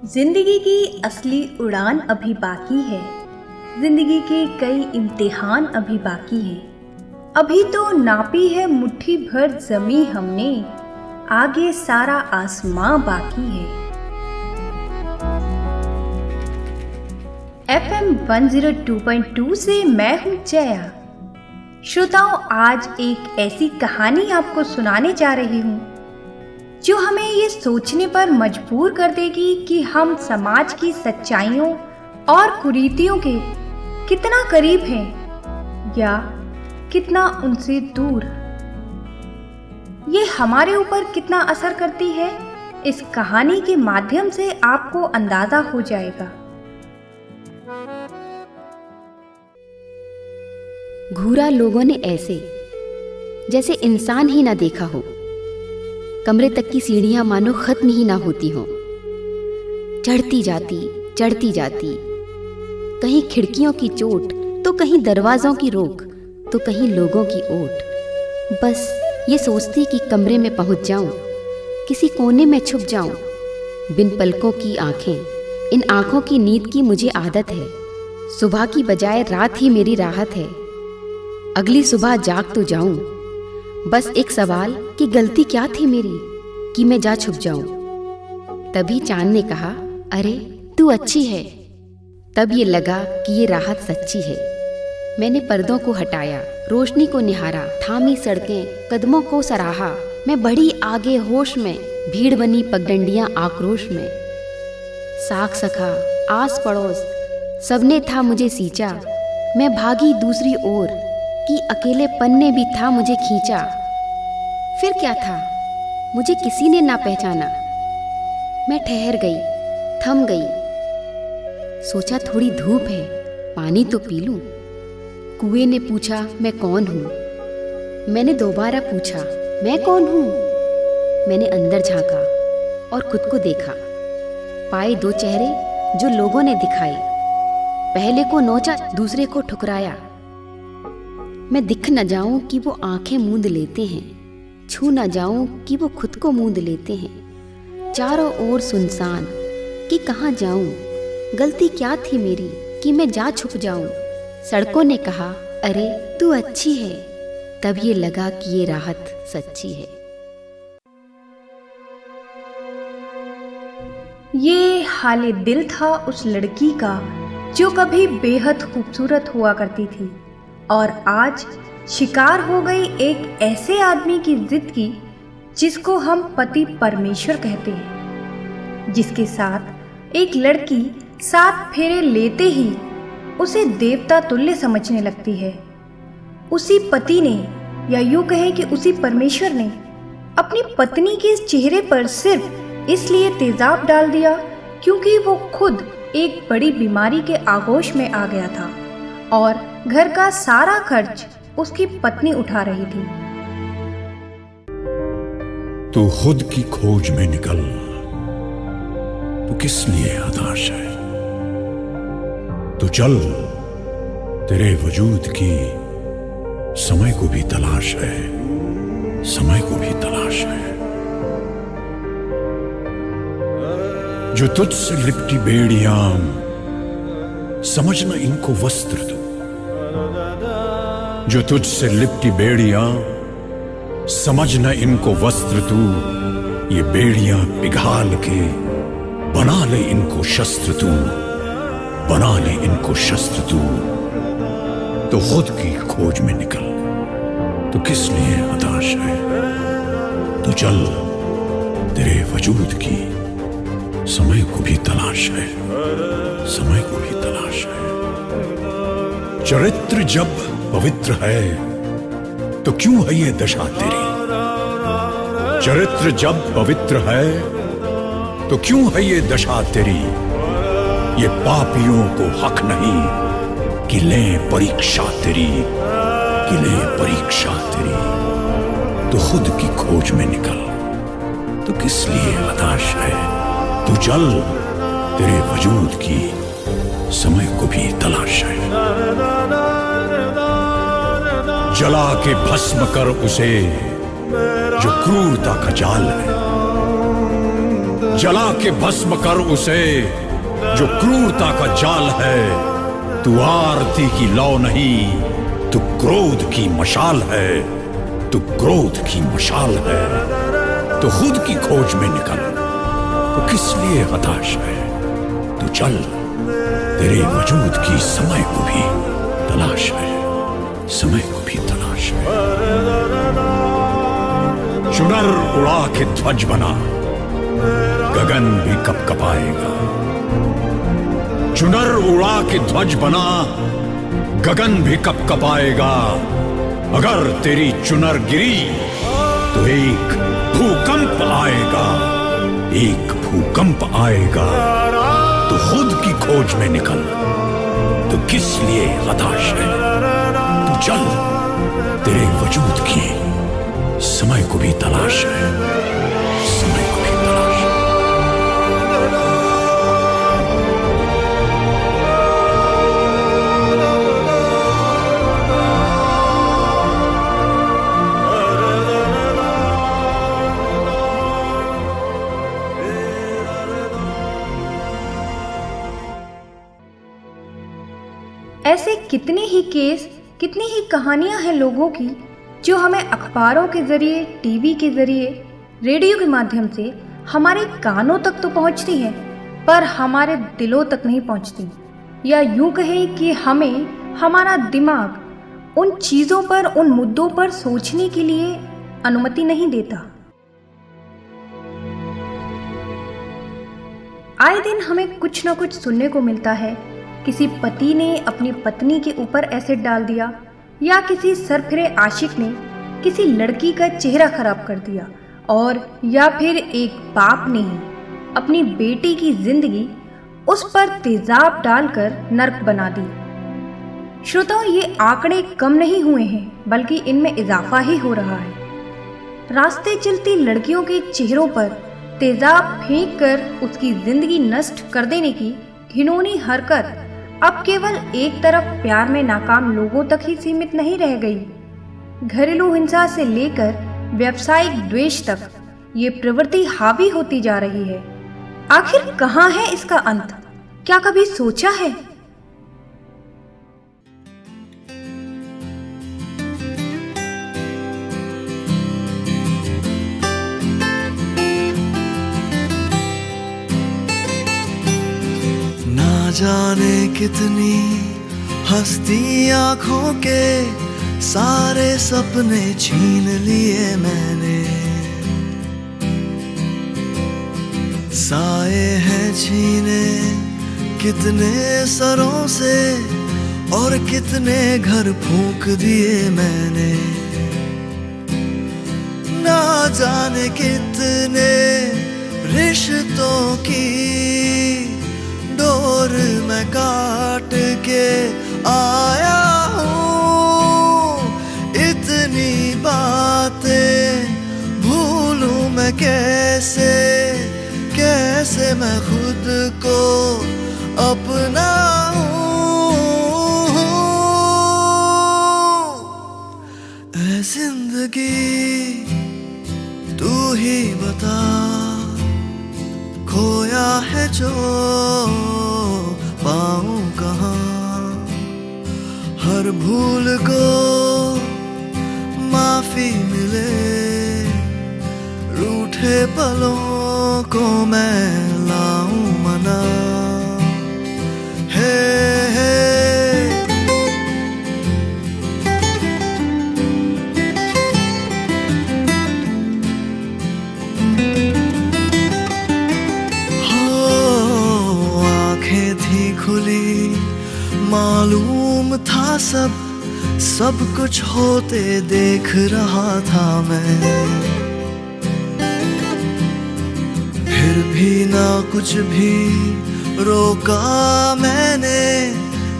जिंदगी की असली उड़ान अभी बाकी है। जिंदगी के कई इम्तिहान अभी बाकी है। अभी तो नापी है मुट्ठी भर जमी हमने, आगे सारा आसमां बाकी है। FM 102.2 से मैं हूं जया। श्रोताओं, आज एक ऐसी कहानी आपको सुनाने जा रही हूं जो हमें ये सोचने पर मजबूर कर देगी कि हम समाज की सच्चाइयों और कुरीतियों के कितना करीब हैं या कितना उनसे दूर। ये हमारे ऊपर कितना असर करती है, इस कहानी के माध्यम से आपको अंदाजा हो जाएगा। घूरा लोगों ने ऐसे जैसे इंसान ही ना देखा हो। कमरे तक की सीढ़ियां मानो खत्म ही ना होती हों। चढ़ती जाती, कहीं खिड़कियों की चोट तो कहीं दरवाज़ों की रोक तो कहीं लोगों की ओट। बस ये सोचती कि कमरे में पहुंच जाऊं, किसी कोने में छुप जाऊं। बिन पलकों की आंखें, इन आंखों की नींद की मुझे आदत है। सुबह की बजाय रात ही मेरी राहत है। अगली सुबह जाग तो जाऊं, बस एक सवाल कि गलती क्या थी मेरी कि मैं जा छुप जाऊं। तभी चांद ने कहा, अरे तू अच्छी है। तब ये लगा कि ये राहत सच्ची है। मैंने पर्दों को हटाया, रोशनी को निहारा, थामी सड़कें, कदमों को सराहा। मैं बढ़ी आगे होश में, भीड़ बनी पगडंडियां आक्रोश में। साख सखा, आस पड़ोस, सबने था मुझे सींचा। मैं भागी दूसरी ओर कि अकेलेपन ने भी था मुझे खींचा। फिर क्या था, मुझे किसी ने ना पहचाना। मैं ठहर गई, थम गई। सोचा थोड़ी धूप है, पानी तो पी लूं। कुएं ने पूछा मैं कौन हूं। मैंने दोबारा पूछा मैं कौन हूं। मैंने अंदर झांका और खुद को देखा। पाए दो चेहरे जो लोगों ने दिखाए। पहले को नोचा, दूसरे को ठुकराया। मैं दिख न जाऊं कि वो आंखें मूंद लेते हैं, छू न जाऊं कि वो खुद को मूंद लेते हैं। चारों ओर सुनसान कि कहाँ जाऊं, गलती क्या थी मेरी कि मैं जा छुप जाऊं। सड़कों ने कहा, अरे तू अच्छी है। तब ये लगा कि ये राहत सच्ची है। ये हाले दिल था उस लड़की का जो कभी बेहद खूबसूरत हुआ करती थी और आज शिकार हो गई एक ऐसे आदमी की जिद की जिसको हम पति परमेश्वर कहते हैं, जिसके साथ एक लड़की 7 फेरे लेते ही उसे देवता तुल्य समझने लगती है। उसी पति ने, या यूं कहें कि उसी परमेश्वर ने, अपनी पत्नी के चेहरे पर सिर्फ इसलिए तेजाब डाल दिया क्योंकि वो खुद एक बड़ी बीमारी के आगोश में आ गया था और घर का सारा खर्च उसकी पत्नी उठा रही थी। तू खुद की खोज में निकल, तू किस लिए हताश है। तू चल, तेरे वजूद की समय को भी तलाश है, समय को भी तलाश है। जो तुझसे लिपटी बेड़ियां, समझना इनको वस्त्र तू। जो तुझसे लिपटी बेड़ियां, समझना इनको वस्त्र तू। ये बेड़ियां पिघाल के बना ले इनको शस्त्र तू, बना ले इनको शस्त्र तू। तो खुद की खोज में निकल, तो किस लिए हताश है। तो चल, तेरे वजूद की समय को भी तलाश है, समय को भी तलाश है। चरित्र जब पवित्र है तो क्यों है ये दशा तेरी। चरित्र जब पवित्र है तो क्यों है ये दशा तेरी। ये पापियों को हक नहीं कि लें परीक्षा तेरी, कि लें परीक्षा तेरी। तो खुद की खोज में निकल, तो किस लिए हताश है। तू चल, तेरे वजूद की समय को भी तलाश है। जला के भस्म कर उसे जो क्रूरता का जाल है। जला के भस्म कर उसे जो क्रूरता का जाल है। तू आरती की लौ नहीं, तू क्रोध की मशाल है, तू क्रोध की मशाल है। तो खुद की खोज में निकल, तो किस लिए हताश है? तू चल, तेरे वजूद की समय को भी तलाश है, समय को भी तलाश है। चुनर उड़ा के ध्वज बना, गगन भी कपकपाएगा। चुनर उड़ा के ध्वज बना, गगन भी कपकपाएगा। अगर तेरी चुनर गिरी तो एक भूकंप आएगा, एक भूकंप आएगा। तो खुद की खोज में निकल, तो किस लिए हताश है? तू चल, तेरे वजूद की समय को भी तलाश है, समय को भी तलाश है। ऐसे कितने ही केस, कितनी ही कहानियां हैं लोगों की जो हमें अखबारों के जरिए, टीवी के जरिए, रेडियो के माध्यम से हमारे कानों तक तो पहुंचती हैं, पर हमारे दिलों तक नहीं पहुंचती। या यूं कहें कि हमें हमारा दिमाग उन चीज़ों पर, उन मुद्दों पर सोचने के लिए अनुमति नहीं देता। आए दिन हमें कुछ ना कुछ सुनने को मिलता है। किसी पति ने अपनी पत्नी के ऊपर एसिड डाल दिया, या किसी सरफिरे आशिक ने किसी लड़की का चेहरा खराब कर दिया, और या फिर एक बाप ने ही अपनी बेटी की जिंदगी उस पर तेजाब डालकर नर्क बना दी। श्रोताओं, ये आंकड़े कम नहीं हुए हैं, बल्कि इनमें इजाफा ही हो रहा है। रास्ते चलती लड़कियों के चेहरों पर तेजाब फेंक कर उसकी जिंदगी नष्ट कर देने की घिनौनी हरकत अब केवल एक तरफ प्यार में नाकाम लोगों तक ही सीमित नहीं रह गई। घरेलू हिंसा से लेकर व्यावसायिक द्वेष तक ये प्रवृत्ति हावी होती जा रही है। आखिर कहाँ है इसका अंत? क्या कभी सोचा है? ना जाने कितनी हस्ती आंखों के सारे सपने छीन लिए मैंने। साए हैं छीने कितने सरों से और कितने घर फूंक दिए मैंने। ना जाने कितने रिश्तों की डोर मैं काट के आया हूँ। इतनी बातें भूलूं मैं कैसे, कैसे मैं खुद को अपनाऊं। ऐ जिंदगी तू ही बता, खोया है जो पाऊं कहाँ। हर भूल को माफी मिले, रूठे पलों को मैं लाऊं मना। हे खुली, मालूम था सब कुछ होते देख रहा था मैं। फिर भी ना कुछ भी रोका मैंने,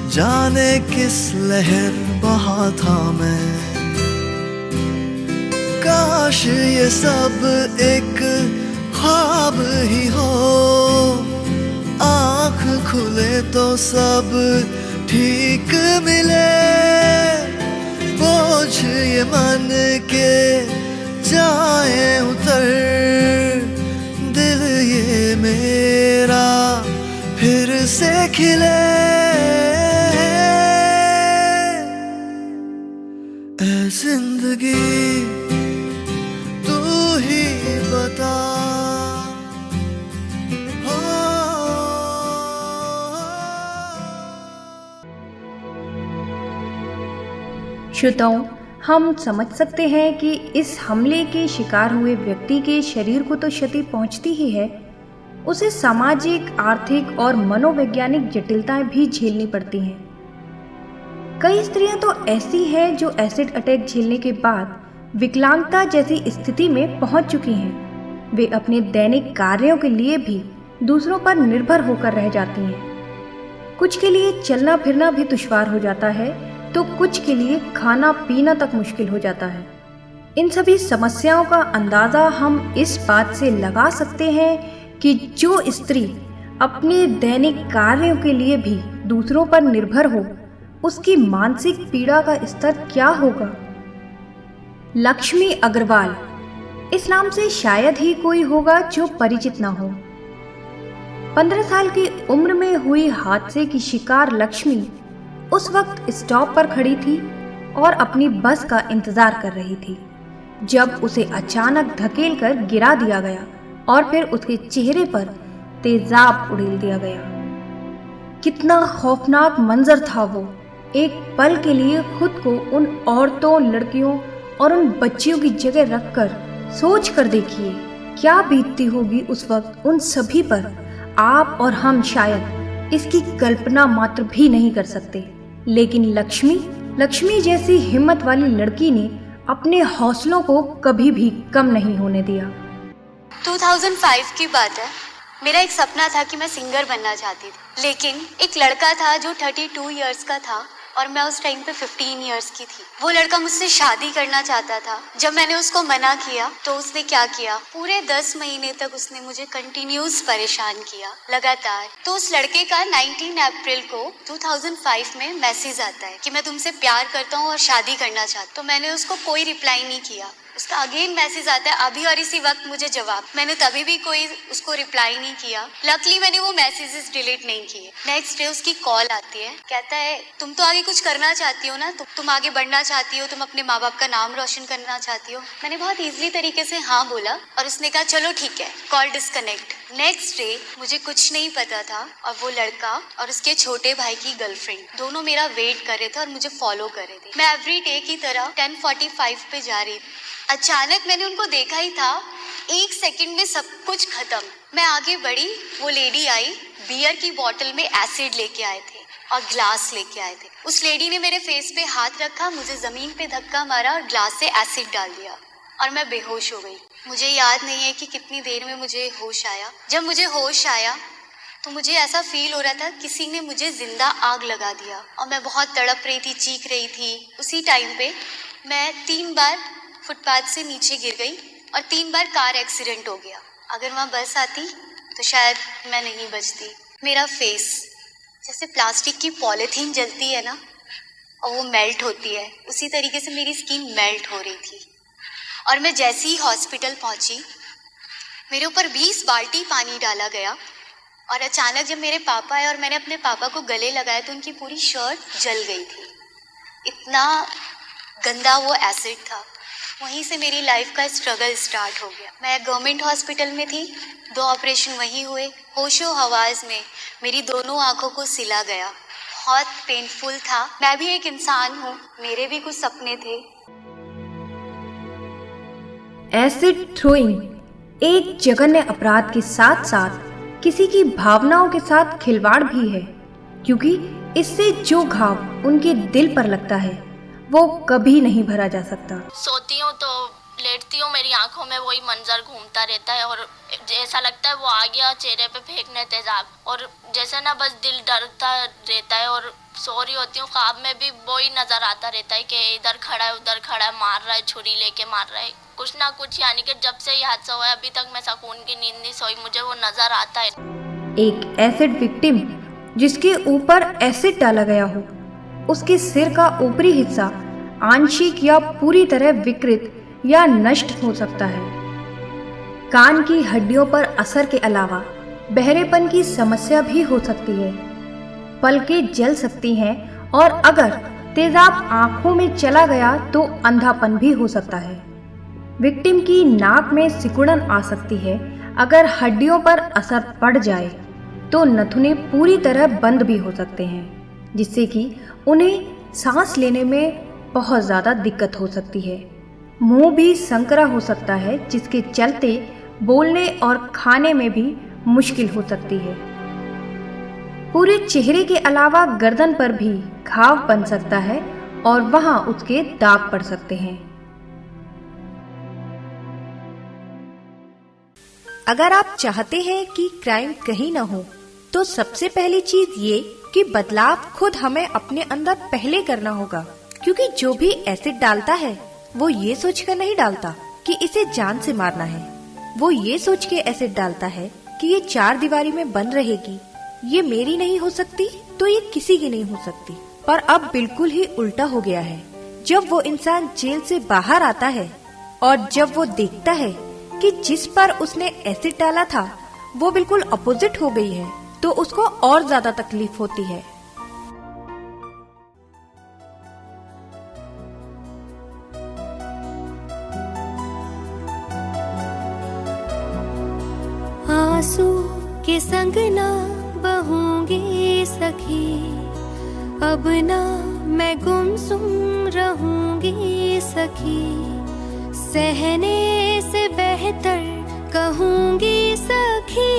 जाने किस लहर बहा था मैं। काश ये सब एक ख्वाब ही हो, आँख खुले तो सब ठीक मिले। बोझ ये मन के जाए उतर, दिल ये मेरा फिर से खिले। ऐ जिंदगी तू ही बता। श्रोताओं, हम समझ सकते हैं कि इस हमले के शिकार हुए व्यक्ति के शरीर को तो क्षति पहुंचती ही है, उसे सामाजिक, आर्थिक और मनोवैज्ञानिक जटिलताएं भी झेलनी पड़ती हैं। कई स्त्रियां तो ऐसी हैं जो एसिड अटैक झेलने के बाद विकलांगता जैसी स्थिति में पहुंच चुकी हैं। वे अपने दैनिक कार्यों के लिए भी दूसरों पर निर्भर होकर रह जाती हैं। कुछ के लिए चलना फिरना भी दुश्वार हो जाता है, तो कुछ के लिए खाना पीना तक मुश्किल हो जाता है। इन सभी समस्याओं का अंदाज़ा हम इस बात से लगा सकते हैं कि जो स्त्री अपने दैनिक कार्यों के लिए भी दूसरों पर निर्भर हो, उसकी मानसिक पीड़ा का स्तर क्या होगा। लक्ष्मी अग्रवाल, इस नाम से शायद ही कोई होगा जो परिचित ना हो। 15 साल की उम्र में हुई हादसे की शिकार लक्ष्मी उस वक्त स्टॉप पर खड़ी थी और अपनी बस का इंतजार कर रही थी, जब उसे अचानक धकेलकर गिरा दिया गया और फिर उसके चेहरे पर तेजाब उड़ेल दिया गया। कितना खौफनाक मंजर था वो। एक पल के लिए खुद को उन औरतों, लड़कियों और उन बच्चियों की जगह रखकर सोच कर देखिए, क्या बीतती होगी उस वक्त उन सभी पर। आप और हम शायद इसकी कल्पना मात्र भी नहीं कर सकते। लेकिन लक्ष्मी जैसी हिम्मत वाली लड़की ने अपने हौसलों को कभी भी कम नहीं होने दिया। 2005 की बात है। मेरा एक सपना था कि मैं सिंगर बनना चाहती थी, लेकिन एक लड़का था जो 32 इयर्स का था और मैं उस टाइम पे 15 इयर्स की थी। वो लड़का मुझसे शादी करना चाहता था। जब मैंने उसको मना किया तो उसने क्या किया, पूरे 10 महीने तक उसने मुझे कंटिन्यूस परेशान किया लगातार। तो उस लड़के का 19 अप्रैल को 2005 में मैसेज आता है कि मैं तुमसे प्यार करता हूँ और शादी करना चाहता हूँ। तो मैंने उसको कोई रिप्लाई नहीं किया। उसका अगेन मैसेज आता है अभी और इसी वक्त मुझे जवाब। मैंने तभी भी कोई उसको रिप्लाई नहीं किया। लकली मैंने वो मैसेजेस डिलीट नहीं किए। नेक्स्ट डे उसकी कॉल आती है, कहता है तुम तो आगे कुछ करना चाहती हो ना, तुम आगे बढ़ना चाहती हो, तुम अपने माँ बाप का नाम रोशन करना चाहती हो। मैंने बहुत ईजिली तरीके से हाँ बोला और उसने कहा चलो ठीक है, कॉल डिस्कनेक्ट। नेक्स्ट डे मुझे कुछ नहीं पता था और वो लड़का और उसके छोटे भाई की गर्लफ्रेंड दोनों मेरा वेट कर रहे थे और मुझे फॉलो कर रहे थे। मैं एवरी डे की तरह 10:45 पे जा रही थी। अचानक मैंने उनको देखा ही था, 1 सेकंड में सब कुछ खत्म। मैं आगे बढ़ी, वो लेडी आई, बियर की बोतल में एसिड लेके आए थे और ग्लास लेके आए थे। उस लेडी ने मेरे फेस पे हाथ रखा, मुझे जमीन पे धक्का मारा और ग्लास से एसिड डाल दिया और मैं बेहोश हो गई। मुझे याद नहीं है कि कितनी देर में मुझे होश आया। जब मुझे होश आया तो मुझे ऐसा फील हो रहा था किसी ने मुझे जिंदा आग लगा दिया और मैं बहुत तड़प रही थी, चीख रही थी। उसी टाइम पे मैं 3 बार फुटपाथ से नीचे गिर गई और 3 बार कार एक्सीडेंट हो गया। अगर वहाँ बस आती तो शायद मैं नहीं बचती। मेरा फेस जैसे प्लास्टिक की पॉलीथीन जलती है ना और वो मेल्ट होती है, उसी तरीके से मेरी स्किन मेल्ट हो रही थी। और मैं जैसे ही हॉस्पिटल पहुँची, मेरे ऊपर 20 बाल्टी पानी डाला गया और अचानक जब मेरे पापा आए और मैंने अपने पापा को गले लगाया तो उनकी पूरी शर्ट जल गई थी। इतना गंदा वो एसिड था। वहीं से मेरी लाइफ का स्ट्रगल स्टार्ट हो गया। मैं गवर्नमेंट हॉस्पिटल में थी, 2 ऑपरेशन वहीं हुए। होशो हवास में मेरी दोनों आंखों को सिला गया। बहुत पेनफुल था। मैं भी एक इंसान हूँ, मेरे भी कुछ सपने थे। एसिड थ्रोइंग एक जघन्य अपराध के साथ साथ किसी की भावनाओं के साथ खिलवाड़ भी है, क्योंकि इससे जो घाव उनके दिल पर लगता है वो कभी नहीं भरा जा सकता। सोती हूँ तो लेटती हूँ, मेरी आंखों में वही मंजर घूमता रहता है और ऐसा लगता है वो आ गया चेहरे पे फेंकने तेजाब, और जैसे ना बस दिल डरता रहता है। और सो रही होती हूँ, ख्वाब में भी वही नजर आता रहता है कि इधर खड़ा है, उधर खड़ा है, मार रहा है, छुरी लेके मार रहा है, कुछ ना कुछ। यानी कि जब से ये हादसा हुआ है अभी तक मैं सुकून की नींद नहीं सोई, मुझे वो नजर आता है। एक एसिड विक्टिम जिसके ऊपर एसिड डाला गया हो, उसके सिर का ऊपरी हिस्सा आंशिक या पूरी तरह विकृत या नष्ट हो सकता है। कान की हड्डियों पर असर के अलावा बहरेपन की समस्या भी हो सकती है, पलकें जल सकती हैं और अगर तेजाब आंखों में चला गया तो अंधापन भी हो सकता है। विक्टिम की नाक में सिकुड़न आ सकती है। अगर हड्डियों पर असर पड़ जाए तो नथुने पूरी तरह बंद भी हो सकते हैं, जिससे कि उन्हें सांस लेने में बहुत ज़्यादा दिक्कत हो सकती है। मुंह भी संकरा हो सकता है, जिसके चलते बोलने और खाने में भी मुश्किल हो सकती है। पूरे चेहरे के अलावा गर्दन पर भी घाव बन सकता है और वहां उसके दाग पड़ सकते हैं। अगर आप चाहते हैं कि क्राइम कहीं न हो, तो सबसे पहली चीज ये कि बदलाव खुद हमें अपने अंदर पहले करना होगा, क्योंकि जो भी एसिड डालता है वो ये सोचकर नहीं डालता कि इसे जान से मारना है। वो ये सोच के एसिड डालता है कि ये 4 दीवारी में बंद रहेगी, ये मेरी नहीं हो सकती तो ये किसी की नहीं हो सकती। पर अब बिल्कुल ही उल्टा हो गया है। जब वो इंसान जेल से बाहर आता है और जब वो देखता है कि जिस पर उसने एसिड डाला था वो बिल्कुल अपोजिट हो गई है, तो उसको और ज्यादा तकलीफ होती है। आंसू के संग ना बहूंगी सखी, अब ना मैं गुमसुम रहूंगी सखी, सहने से बेहतर कहूंगी सखी।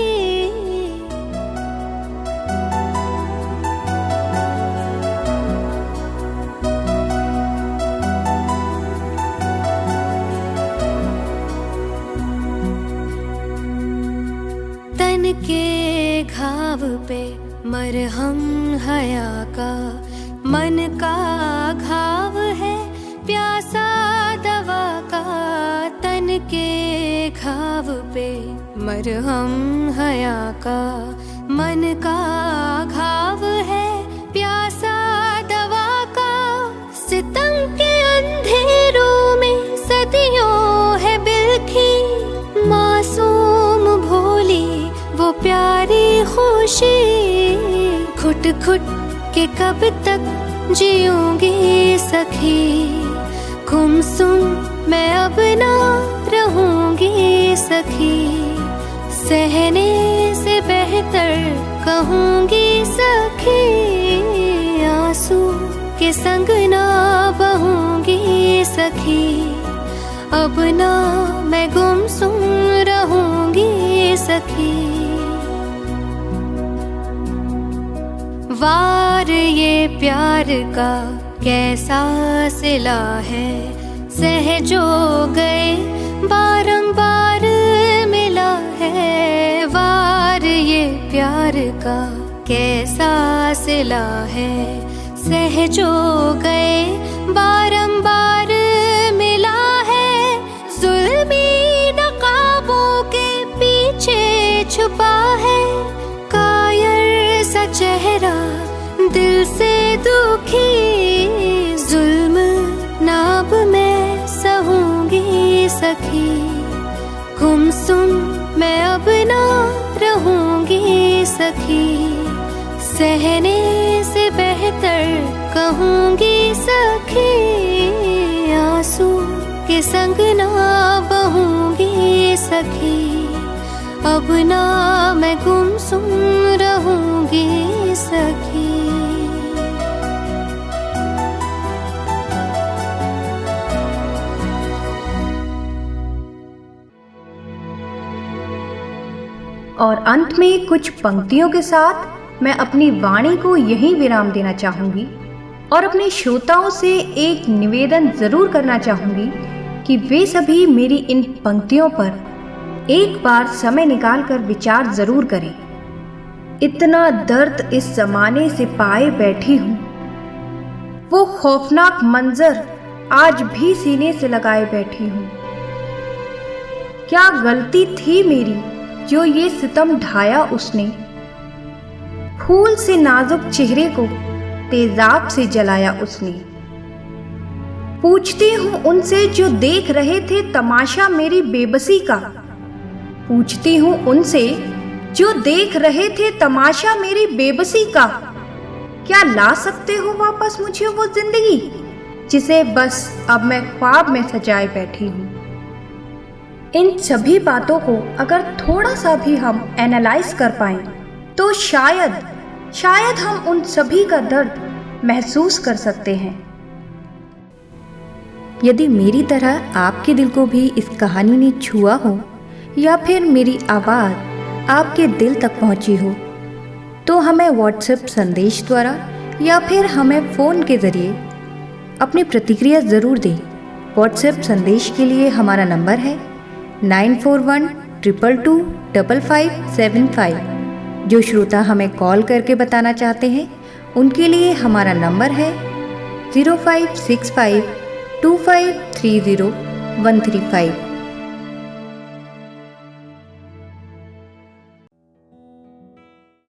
तन के घाव पे मरहम हया का, मन का घाव है प्यासा दवा का। तन के घाव पे मरहम हया का, मन का घाव है प्यासा दवा का। सितम के अंधेरों में सदियों है बिलखी, मासूम भोली वो प्यारी खुशी। घुट घुट के कब तक जीऊंगी सखी, गुमसुम मैं अब ना रहूंगी सखी, सहने से बेहतर कहूंगी सखी। आंसू के संग ना बहूंगी सखी, अब ना मैं गुमसुम रहूंगी सखी। वार ये प्यार का कैसा सिला है, सहजो गए बारंबार मिला है। वार ये प्यार का कैसा सिला है, सहजो गए बारंबार मिला है। जुल्मी नकाबों के पीछे छुपा है, कायर सा चेहरा दिल से दुखी। जुल्म नाब मैं सहूंगी सखी, गुमसुम मैं अब ना रहूंगी सखी, सहने से बेहतर कहूंगी सखी। आंसू के संग ना बहूंगी सखी, अब ना मैं गुमसुम रहूंगी सखी। और अंत में कुछ पंक्तियों के साथ मैं अपनी वाणी को यहीं विराम देना चाहूँगी और अपने श्रोताओं से एक निवेदन ज़रूर करना चाहूँगी कि वे सभी मेरी इन पंक्तियों पर एक बार समय निकालकर विचार ज़रूर करें। इतना दर्द इस ज़माने से पाए बैठी हूँ, वो खौफनाक मंजर आज भी सीने से लगाए बैठी हूँ। क्या गलती थी मेरी जो ये सितम ढाया उसने, फूल से नाजुक चेहरे को तेजाब से जलाया उसने। पूछती हूँ उनसे जो देख रहे थे तमाशा मेरी बेबसी का, पूछती हूँ उनसे जो देख रहे थे तमाशा मेरी बेबसी का। क्या ला सकते हो वापस मुझे वो जिंदगी जिसे बस अब मैं ख्वाब में सजाए बैठी हूँ। इन सभी बातों को अगर थोड़ा सा भी हम एनालाइज कर पाएं तो शायद हम उन सभी का दर्द महसूस कर सकते हैं। यदि मेरी तरह आपके दिल को भी इस कहानी ने छुआ हो या फिर मेरी आवाज़ आपके दिल तक पहुंची हो तो हमें व्हाट्सएप संदेश द्वारा या फिर हमें फ़ोन के ज़रिए अपनी प्रतिक्रिया ज़रूर दें। व्हाट्सएप संदेश के लिए हमारा नंबर है 9412225575। जो श्रोता हमें कॉल करके बताना चाहते हैं उनके लिए हमारा नंबर है 0565253135।